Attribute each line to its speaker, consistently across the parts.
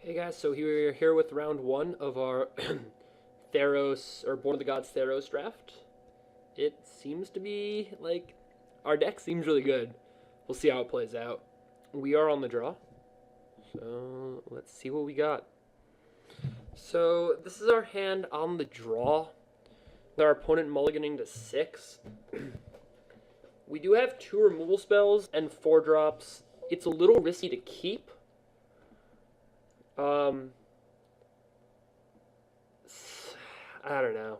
Speaker 1: Hey guys, so we're here with round one of our Born of the Gods Theros draft. It seems to be like our deck seems really good. We'll see how it plays out. We are on the draw, so let's see what we got. So this is our hand on the draw. Our opponent mulliganing to 6. We do have 2 removal spells and 4 drops. It's a little risky to keep. I don't know.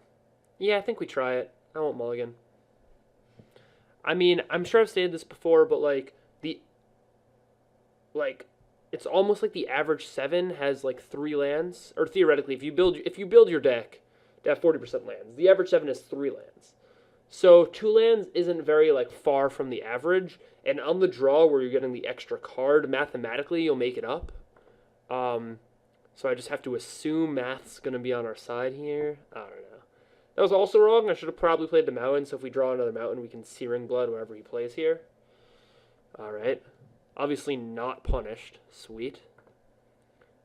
Speaker 1: Yeah, I think we try it. I won't mulligan. I mean, I'm sure I've stated this before, but it's almost like the average 7 has like 3 lands, or theoretically, if you build your deck to have 40% lands, the average 7 has 3 lands. So 2 lands isn't very like far from the average, and on the draw where you're getting the extra card, mathematically you'll make it up. So I just have to assume math's going to be on our side here. I don't know. That was also wrong. I should have probably played the mountain, so if we draw another mountain, we can Searing Blood wherever he plays here. Alright. Obviously not punished. Sweet.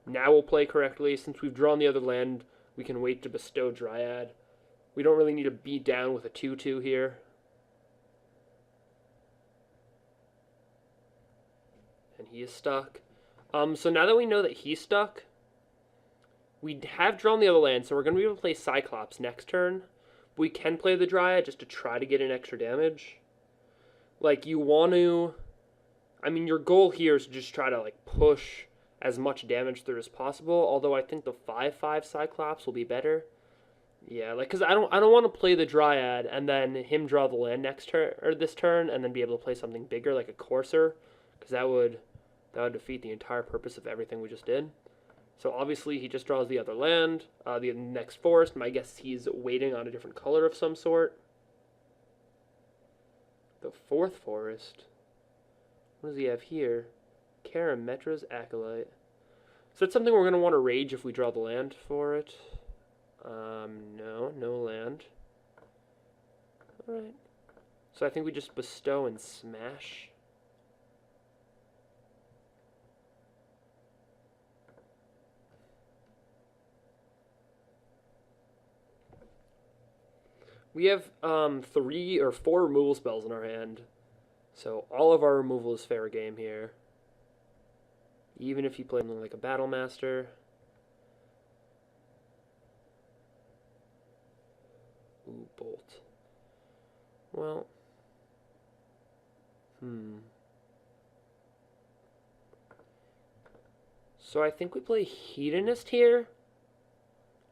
Speaker 1: Now we'll play correctly. Since we've drawn the other land, we can wait to bestow Dryad. We don't really need to beat down with a 2-2 here. And he is stuck. So now that we know that he's stuck, we have drawn the other land, so we're going to be able to play Cyclops next turn. We can play the Dryad just to try to get an extra damage. Like, you want to... I mean, your goal here is to just try to, like, push as much damage through as possible, although I think the 5/5 Cyclops will be better. Yeah, like, because I don't want to play the Dryad and then him draw the land next turn, or this turn, and then be able to play something bigger, like a Courser, because that would defeat the entire purpose of everything we just did. So obviously he just draws the other land, the next forest. My guess he's waiting on a different color of some sort. The 4th forest. What does he have here? Karametra's Acolyte. So that's something we're going to want to rage if we draw the land for it. No land. Alright. So I think we just bestow and smash. We have 3 or 4 removal spells in our hand, so all of our removal is fair game here. Even if you play something like a Battle Master. Ooh, Bolt. Well, So I think we play Hedonist here,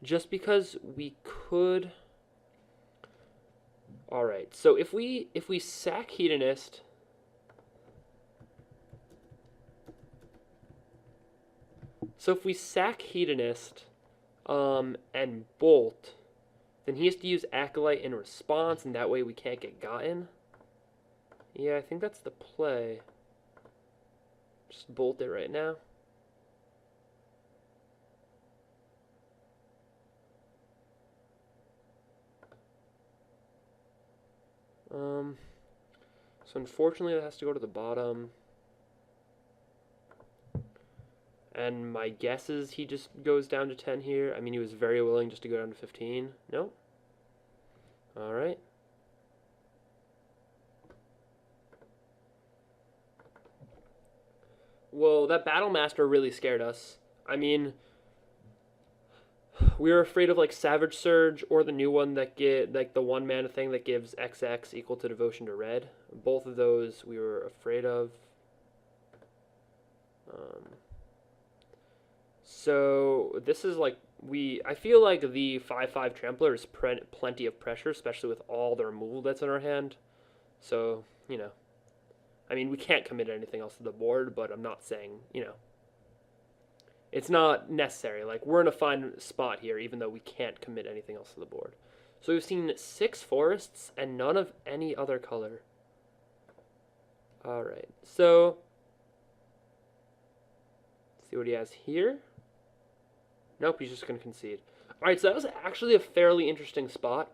Speaker 1: just because we could... Alright, so if we sack Hedonist, and Bolt, then he has to use Acolyte in response, and that way we can't get gotten. Yeah, I think that's the play. Just bolt it right now. So unfortunately that has to go to the bottom. And my guess is he just goes down to 10 here. I mean, he was very willing just to go down to 15. No? Alright. Well, that Battle Master really scared us. I mean... We were afraid of like Savage Surge or the new one that get like the 1 mana thing that gives XX equal to Devotion to Red. Both of those we were afraid of. So this is like I feel like the 5/5 Trampler is plenty of pressure, especially with all the removal that's in our hand. So I mean we can't commit anything else to the board, but I'm not saying it's not necessary. Like, we're in a fine spot here, even though we can't commit anything else to the board. So we've seen 6 forests and none of any other color. Alright, so... Let's see what he has here. Nope, he's just going to concede. Alright, so that was actually a fairly interesting spot.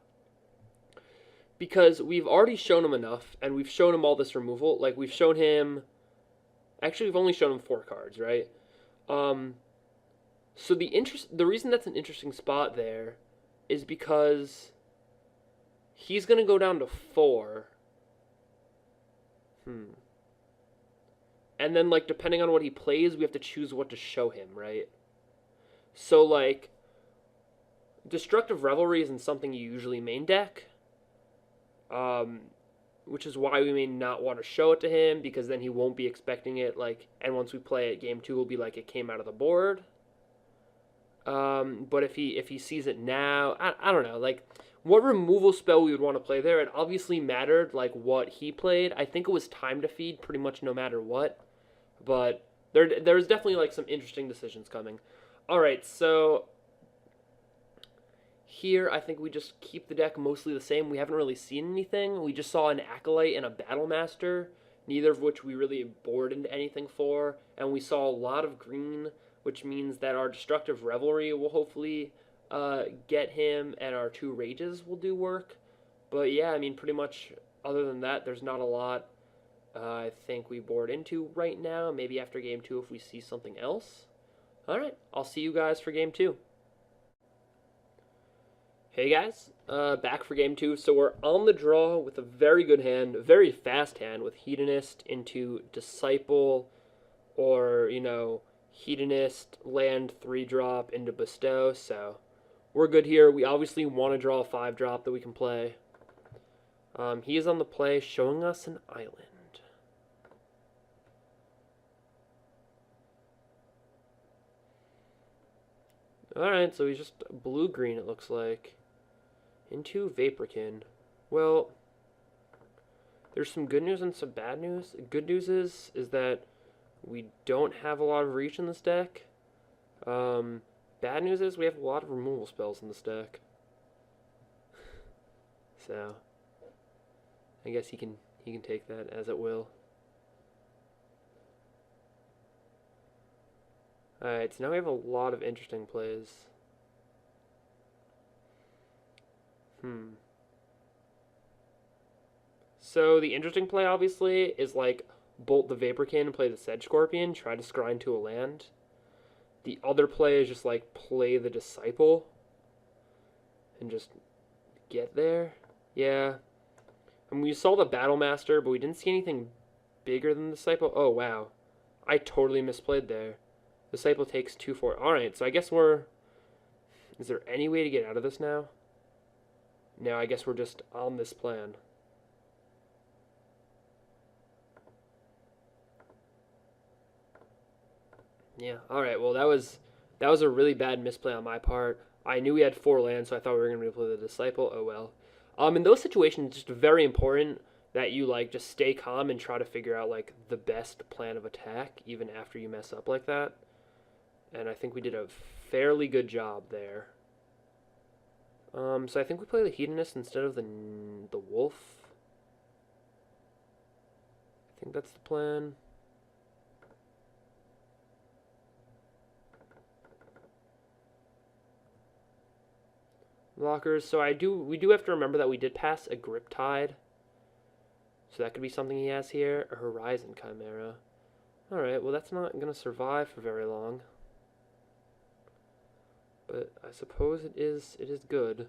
Speaker 1: Because we've already shown him enough, and we've shown him all this removal. Like, we've shown him... Actually, we've only shown him 4 cards, right? So the reason that's an interesting spot there is because he's gonna go down to 4. Hmm. And then like depending on what he plays, we have to choose what to show him, right? So like Destructive Revelry isn't something you usually main deck. Um, which is why we may not want to show it to him because then he won't be expecting it like and once we play it game 2 will be like it came out of the board. But if he sees it now, I don't know, like what removal spell we would want to play there. It obviously mattered like what he played. I think it was Time to Feed pretty much no matter what. But there's definitely like some interesting decisions coming. All right, so here I think we just keep the deck mostly the same. We haven't really seen anything. We just saw an Acolyte and a Battlemaster, neither of which we really bored into anything for, and we saw a lot of green, which means that our Destructive Revelry will hopefully get him, and our 2 Rages will do work. But yeah, I mean, pretty much other than that, there's not a lot I think we board into right now. Maybe after game 2 if we see something else. All right, I'll see you guys for game 2. Hey guys, back for game 2. So we're on the draw with a very good hand, a very fast hand with Hedonist into Disciple, or Hedonist land 3-drop into Bestow. So we're good here. We obviously want to draw a 5-drop that we can play. He is on the play, showing us an island. Alright, so he's just blue-green, it looks like. Into Vaporkin. Well, there's some good news and some bad news. Good news is that we don't have a lot of reach in this deck. Bad news is we have a lot of removal spells in this deck. So, I guess he can take that as it will. Alright, so now we have a lot of interesting plays. So the interesting play, obviously, is like bolt the Vaporkin and play the Sedge Scorpion, try to scry into a land. The other play is just like play the Disciple and just get there. Yeah. I mean, we saw the Battlemaster, but we didn't see anything bigger than the Disciple. Oh, wow. I totally misplayed there. Disciple takes 2-4. Alright, so I guess we're... Is there any way to get out of this now? No, I guess we're just on this plan. Yeah, alright, well that was a really bad misplay on my part. I knew we had 4 lands, so I thought we were going to play the Disciple. Oh well. In those situations, it's just very important that you like just stay calm and try to figure out like the best plan of attack even after you mess up like that. And I think we did a fairly good job there. So I think we play the Hedonist instead of the Wolf. I think that's the plan. Blockers. So we do have to remember that we did pass a Griptide. So that could be something he has here. A Horizon Chimera. Alright, well that's not going to survive for very long. But I suppose it is good.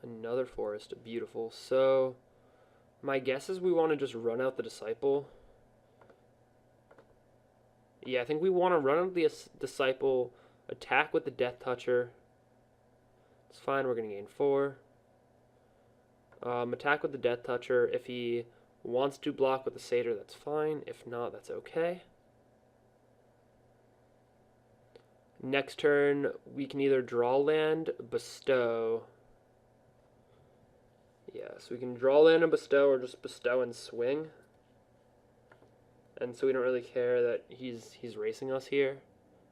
Speaker 1: Another forest, beautiful. So my guess is we want to just run out the Disciple. Yeah, I think we want to run out the Disciple, attack with the Death Toucher. It's fine, we're going to gain 4. Attack with the Death Toucher. If he wants to block with the Satyr, that's fine. If not, that's okay. Next turn, we can either draw land, bestow. Yeah, so we can draw land and bestow, or just bestow and swing. And so we don't really care that he's racing us here.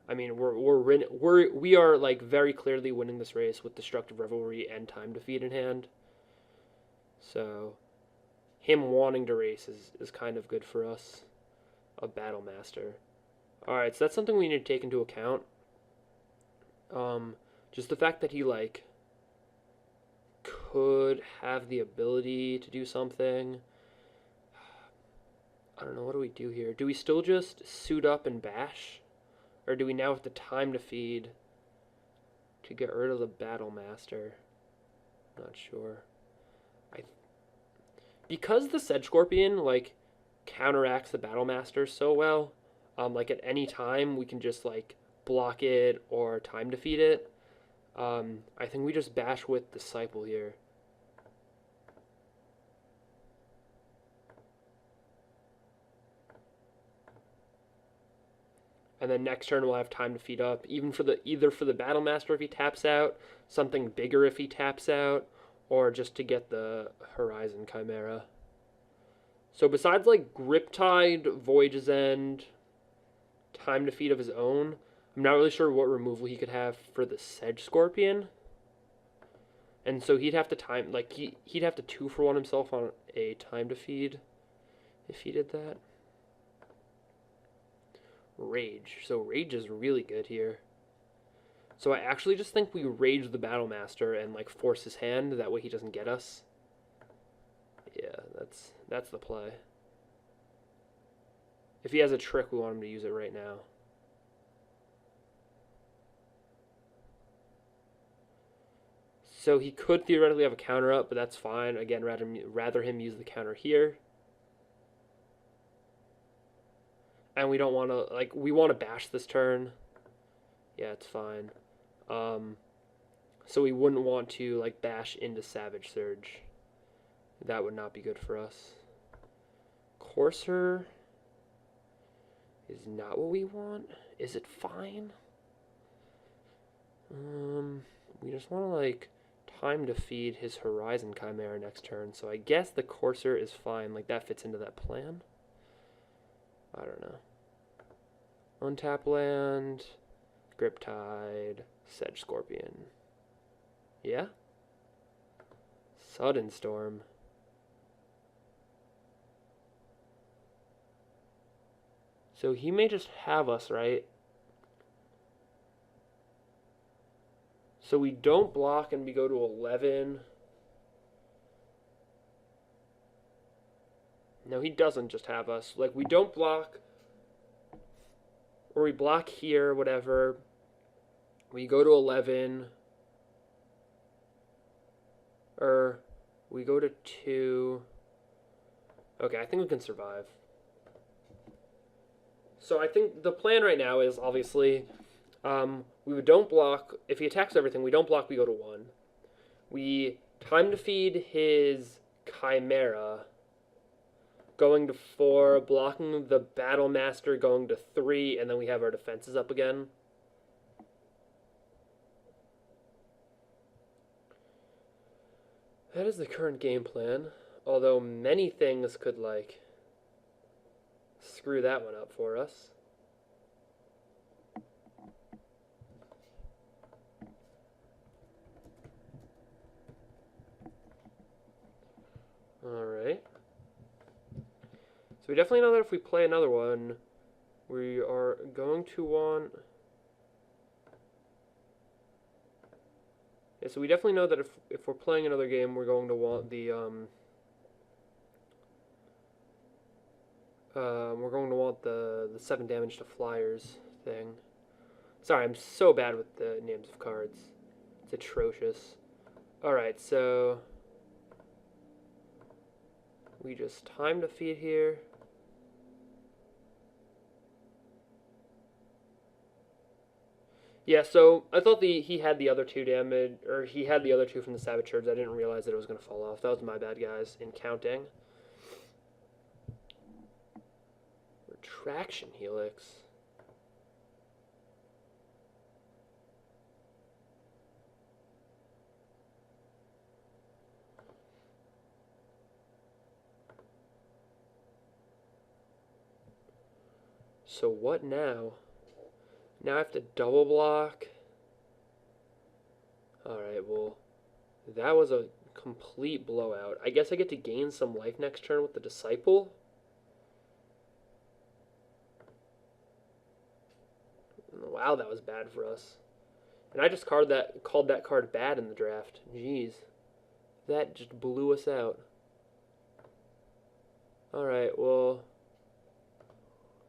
Speaker 1: I mean, we are like very clearly winning this race with Destructive Revelry and Time to Feed in hand. So him wanting to race is kind of good for us. A Battlemaster. Alright, so that's something we need to take into account. Just the fact that he like could have the ability to do something. I don't know, what do we do here? Do we still just suit up and bash? Or do we now have the time to feed to get rid of the Battle Master? Not sure. Because the Sedge Scorpion, like, counteracts the Battle Master so well, like, at any time we can just, like, block it or time defeat it. I think we just bash with Disciple here. And then next turn we'll have time to feed up, either for the Battle Master if he taps out, something bigger if he taps out, or just to get the Horizon Chimera. So besides like Griptide, Voyage's End, time to feed of his own, I'm not really sure what removal he could have for the Sedge Scorpion. And so he'd have to he'd have to 2-for-1 himself on a time to feed if he did that. Rage. So Rage is really good here. So I actually just think we Rage the Battle Master and like force his hand, that way he doesn't get us. Yeah, that's the play. If he has a trick, we want him to use it right now. So he could theoretically have a counter up, but that's fine. Again, rather him use the counter here. And we don't want to, like, we want to bash this turn. Yeah, it's fine. So we wouldn't want to, like, bash into Savage Surge. That would not be good for us. Courser is not what we want. Is it fine? We just want to, like, time to feed his Horizon Chimera next turn. So I guess the Courser is fine. Like, that fits into that plan. I don't know. Untap land, Griptide, Sedge Scorpion. Yeah? Sudden Storm. So he may just have us, right? So we don't block and we go to 11. No, he doesn't just have us. Like, we don't block, or we block here, whatever. We go to 11. Or we go to 2. Okay, I think we can survive. So I think the plan right now is, obviously, we don't block. If he attacks everything, we don't block, we go to 1. We time to feed his Chimera, going to 4, blocking the Battle Master, going to 3, and then we have our defenses up again. That is the current game plan, although many things could, like, screw that one up for us. Alright. So we definitely know that if we play another one, we are going to want... Yeah, so we definitely know that if we're playing another game, we're going to want the, we're going to want the 7 damage to flyers thing. Sorry, I'm so bad with the names of cards. It's atrocious. Alright, so we just time to feed here. Yeah, so I thought he had the other 2 damage, or he had the other 2 from the Savage Surge. I didn't realize that it was going to fall off. That was my bad, guys, in counting. Retraction Helix. So what now? Now I have to double block. Alright, well, that was a complete blowout. I guess I get to gain some life next turn with the Disciple. Wow, that was bad for us. And I just called that card bad in the draft. Jeez. That just blew us out. Alright, well,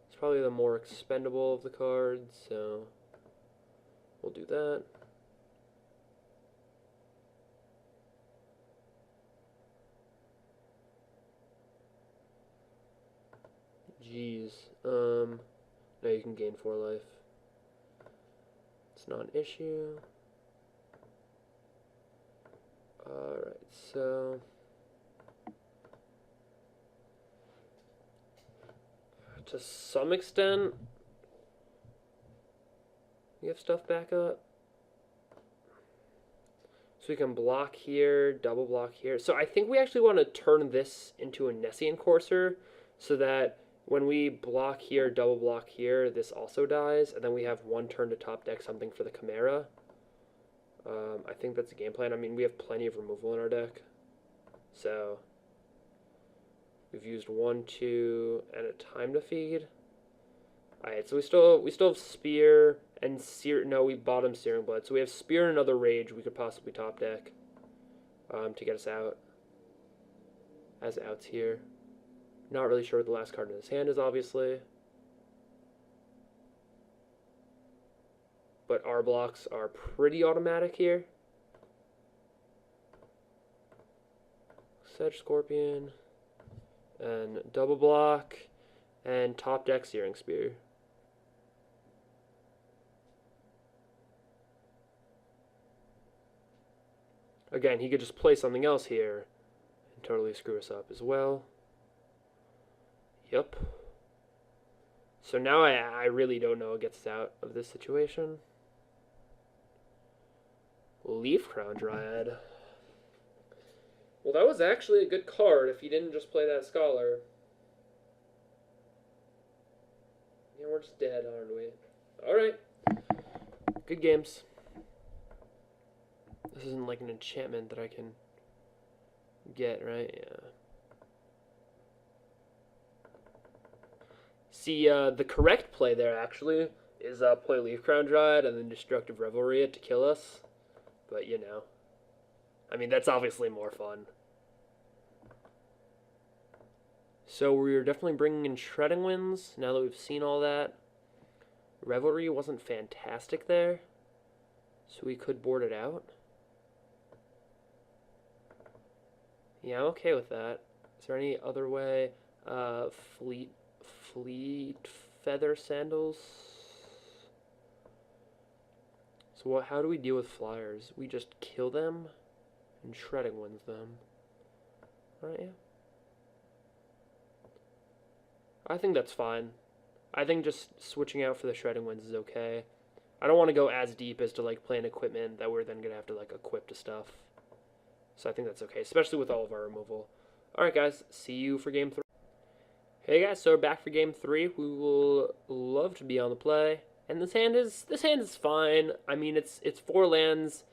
Speaker 1: it's probably the more expendable of the cards, so we'll do that. Jeez. No, you can gain 4 life. It's not an issue. Alright, so to some extent we have stuff back up. So we can block here, double block here. So I think we actually want to turn this into a Nessian Courser so that when we block here, double block here, this also dies, and then we have 1 turn to top deck something for the Chimera. I think that's the game plan. I mean, we have plenty of removal in our deck. So we've used 1, 2, and a time to feed. Alright, so we still have Spear and no, we bottom Searing Blood. So we have Spear and another Rage we could possibly top deck to get us out. As outs here. Not really sure what the last card in his hand is, obviously. But our blocks are pretty automatic here. Sedge Scorpion. And double block. And top deck Searing Spear. Again, he could just play something else here and totally screw us up as well. Yep. So now I really don't know what gets us out of this situation. Leaf Crown Dryad. Well, that was actually a good card if you didn't just play that Scholar. Yeah, we're just dead, aren't we? Alright. Good games. This isn't like an enchantment that I can get, right? Yeah. See, the correct play there, actually, is play Leaf Crown Dryad and then Destructive Revelry to kill us. But, you know. I mean, that's obviously more fun. So we're definitely bringing in Shredding Winds, now that we've seen all that. Revelry wasn't fantastic there, so we could board it out. Yeah, I'm okay with that. Is there any other way? Fleet Feather Sandals. So how do we deal with flyers? We just kill them and Shredding Winds them. Alright, yeah. I think that's fine. I think just switching out for the Shredding Winds is okay. I don't want to go as deep as to like play an equipment that we're then going to have to like equip to stuff. So I think that's okay, especially with all of our removal. Alright guys, see you for game 3. Hey guys, so we're back for game 3. We will love to be on the play. And this hand is fine. I mean, it's 4 lands,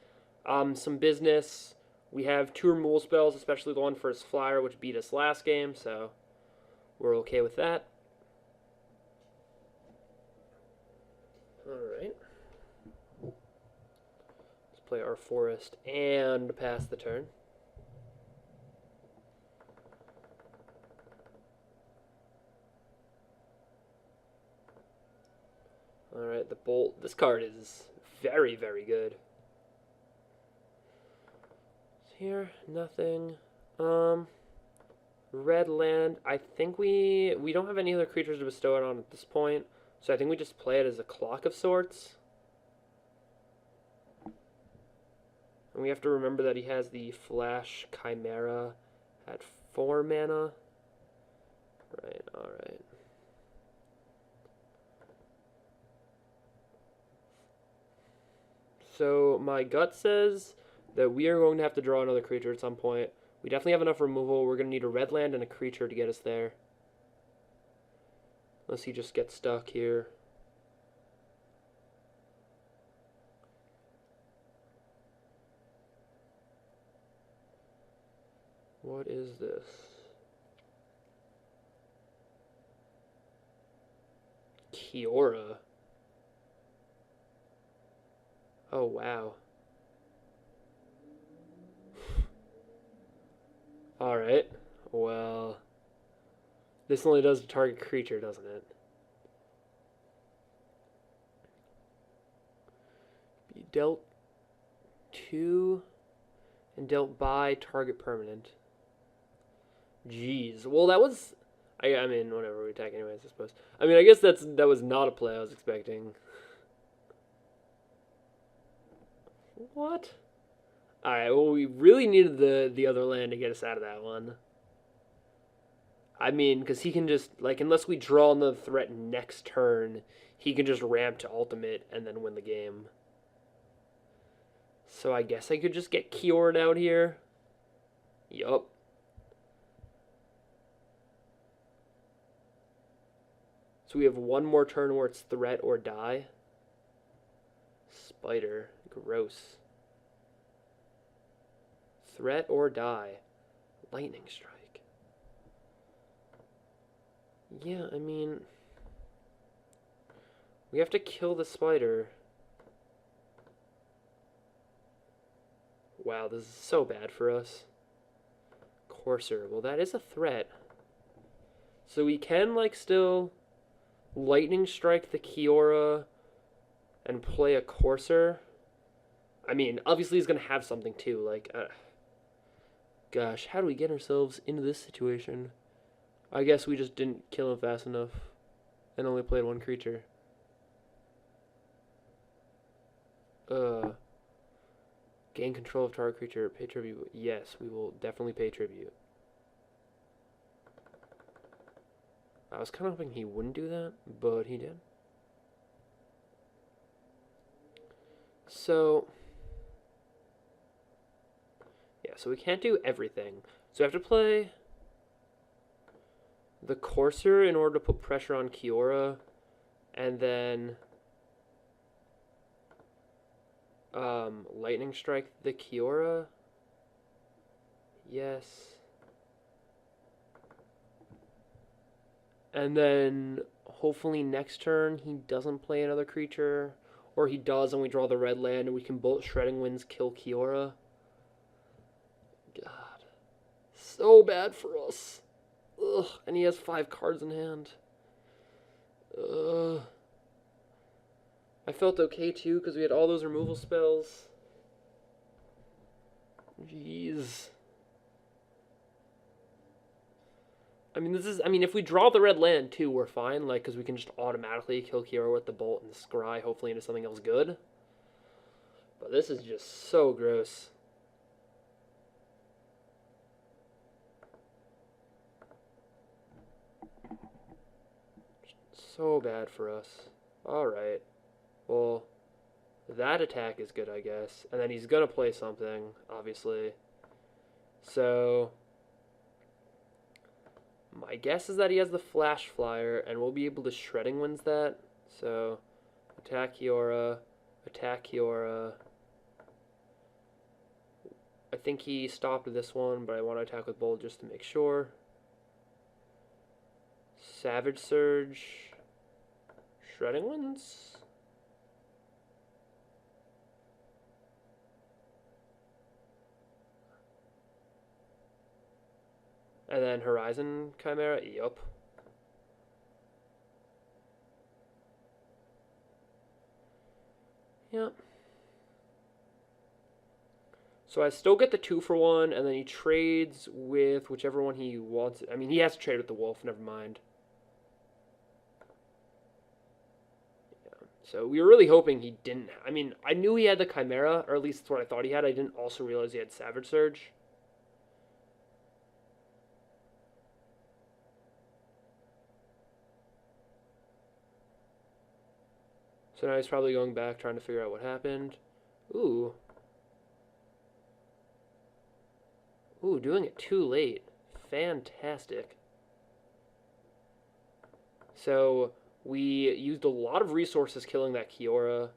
Speaker 1: some business. We have 2 removal spells, especially the one for his flyer, which beat us last game, so we're okay with that. Alright. Let's play our forest and pass the turn. Alright, the Bolt. This card is very, very good. Here, nothing. Red land. I think we don't have any other creatures to bestow it on at this point, so I think we just play it as a clock of sorts. And we have to remember that he has the Flash Chimera at 4 mana. Right, alright. So my gut says that we are going to have to draw another creature at some point. We definitely have enough removal. We're going to need a red land and a creature to get us there. Unless he just gets stuck here. What is this? Kiora. Oh, wow. Alright. Well, this only does the target creature, doesn't it? Be dealt to and dealt by target permanent. Jeez. Well, that was... I mean, whatever, we attack anyways, I suppose. I mean, I guess that was not a play I was expecting. What? Alright, well, we really needed the other land to get us out of that one. I mean, because he can just, like, unless we draw another threat next turn, he can just ramp to ultimate and then win the game. So I guess I could just get Kioran out here. Yup. So we have one more turn where it's threat or die. Spider. Gross. Threat or die. Lightning strike. Yeah, I mean... we have to kill the spider. Wow, this is so bad for us. Courser. Well, that is a threat. So we can, like, still lightning strike the Kiora and play a Courser. I mean, obviously he's going to have something, too. Like, gosh, how do we get ourselves into this situation? I guess we just didn't kill him fast enough and only played one creature. Gain control of target creature, pay tribute. Yes, we will definitely pay tribute. I was kind of hoping he wouldn't do that, but he did. So, yeah, so we can't do everything. So we have to play the Courser in order to put pressure on Kiora, and then lightning strike the Kiora. Yes. And then hopefully next turn he doesn't play another creature, or he does and we draw the red land and we can bolt Shredding Winds, kill Kiora. God. So bad for us. Ugh, and he has 5 cards in hand. Ugh. I felt okay too because we had all those removal spells. Jeez. I mean, if we draw the red land too, we're fine, like, because we can just automatically kill Kiora with the bolt and scry, hopefully into something else good. But this is just so gross. So bad for us. Alright. Well, that attack is good, I guess. And then he's going to play something, obviously. So, my guess is that he has the Flash Flyer, and we'll be able to Shredding Winds that. So, attack Kiora, attack Kiora. I think he stopped this one, but I want to attack with Bolt just to make sure. Savage Surge, Shredding Winds. And then Horizon Chimera, yup. Yep. So I still get the 2-for-1, and then he trades with whichever one he wants. I mean, he has to trade with the Wolf, never mind. Yeah. So we were really hoping he didn't. I mean, I knew he had the Chimera, or at least that's what I thought he had. I didn't also realize he had Savage Surge. So now he's probably going back, trying to figure out what happened. Ooh. Ooh, doing it too late. Fantastic. So, we used a lot of resources killing that Kiora.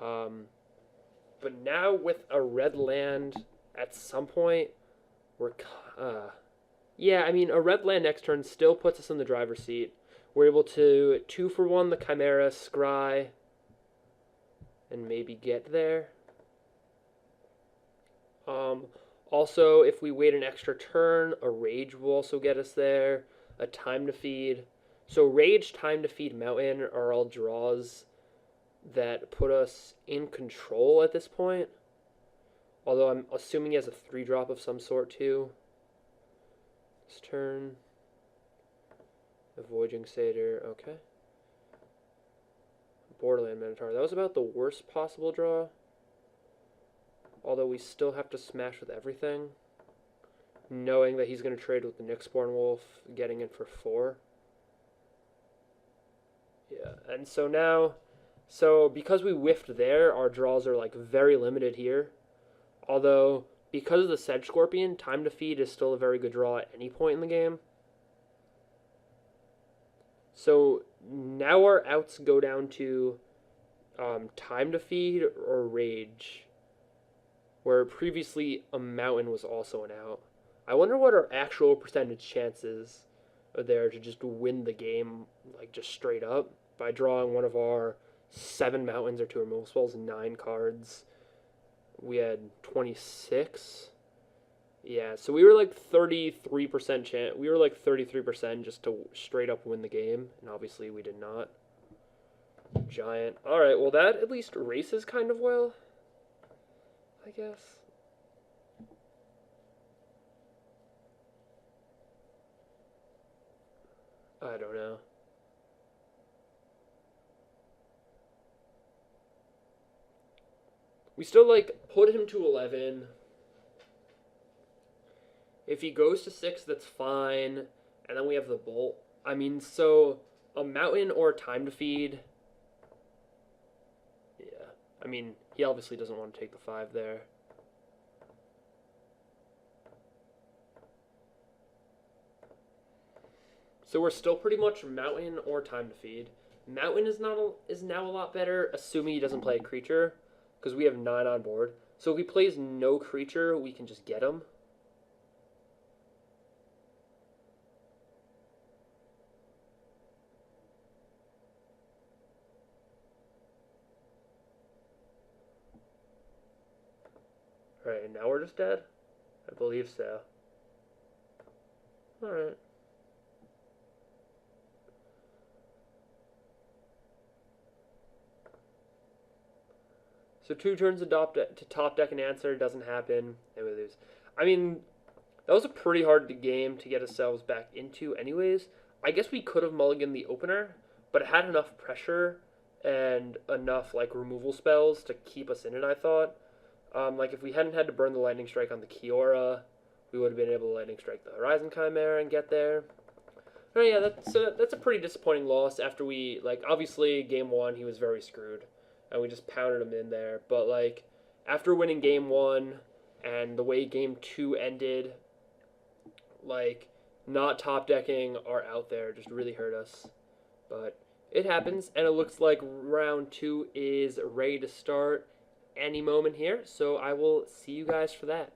Speaker 1: But now with a red land, at some point, we're... yeah, I mean, a red land next turn still puts us in the driver's seat. We're able to 2-for-1 the Chimera, scry, and maybe get there. Also, if we wait an extra turn, a Rage will also get us there. A Time to Feed. So Rage, Time to Feed, Mountain are all draws that put us in control at this point. Although I'm assuming he has a 3-drop of some sort too. This turn. Avoiding Satyr, okay. Borderland Minotaur. That was about the worst possible draw. Although we still have to smash with everything. Knowing that he's going to trade with the Theros-Born Wolf, getting in for 4. Yeah, and so now, because we whiffed there, our draws are like very limited here. Although, because of the Sedge Scorpion, Time to Feed is still a very good draw at any point in the game. So now our outs go down to Time to Feed or Rage, where previously a Mountain was also an out. I wonder what our actual percentage chances are there to just win the game, like just straight up, by drawing one of our 7 Mountains or 2 removal spells, 9 cards. We had 26. Yeah, so we were like 33% chance. We were like 33% just to straight up win the game, and obviously we did not. Giant. All right, well that at least races kind of well, I guess. I don't know. We still like put him to 11. If he goes to 6, that's fine. And then we have the Bolt. I mean, so a Mountain or Time to Feed. Yeah. I mean, he obviously doesn't want to take the 5 there. So we're still pretty much Mountain or Time to Feed. Mountain is now a lot better, assuming he doesn't play a creature, because we have 9 on board. So if he plays no creature, we can just get him. Alright, now we're just dead? I believe so. Alright. So 2 turns to top deck and answer, doesn't happen, and we lose. I mean, that was a pretty hard game to get ourselves back into anyways. I guess we could have mulliganed the opener, but it had enough pressure and enough like removal spells to keep us in it, I thought. Like if we hadn't had to burn the Lightning Strike on the Kiora, we would have been able to Lightning Strike the Horizon Chimera and get there. Oh yeah, that's a pretty disappointing loss after we, like, obviously game 1 he was very screwed and we just pounded him in there, but like after winning game 1 and the way game 2 ended, like not top decking our out there just really hurt us. But it happens, and it looks like round 2 is ready to start any moment here, so I will see you guys for that.